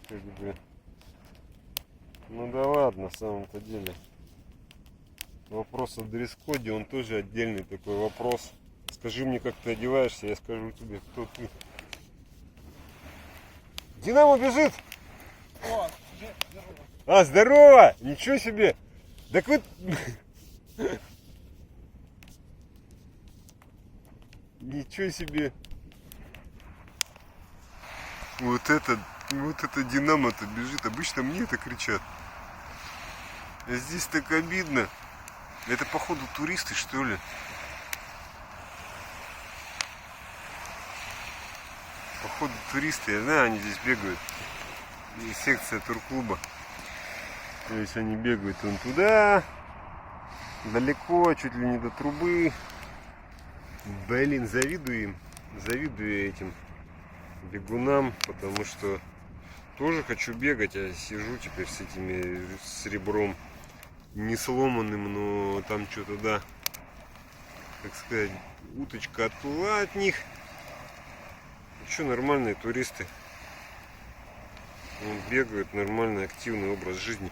как бы. Ну да ладно, на самом-то деле. Вопрос о дресс-коде, он тоже отдельный такой вопрос. Скажи мне, как ты одеваешься, я скажу тебе, кто ты. Динамо бежит! О, здорово. А, здорово! Ничего себе! Так вот... Ничего себе! Вот это Динамо-то бежит. Обычно мне это кричат. А здесь так обидно. Это, походу, туристы, что ли? Походу, туристы. Я знаю, они здесь бегают. И секция турклуба. То есть они бегают вон туда. Далеко, чуть ли не до трубы. Блин, завидую им. Завидую этим бегунам, потому что тоже хочу бегать, а сижу теперь с ребром не сломанным, но там что-то, да, как сказать, уточка отплыла от них. Еще нормальные туристы. Бегают, нормальный активный образ жизни.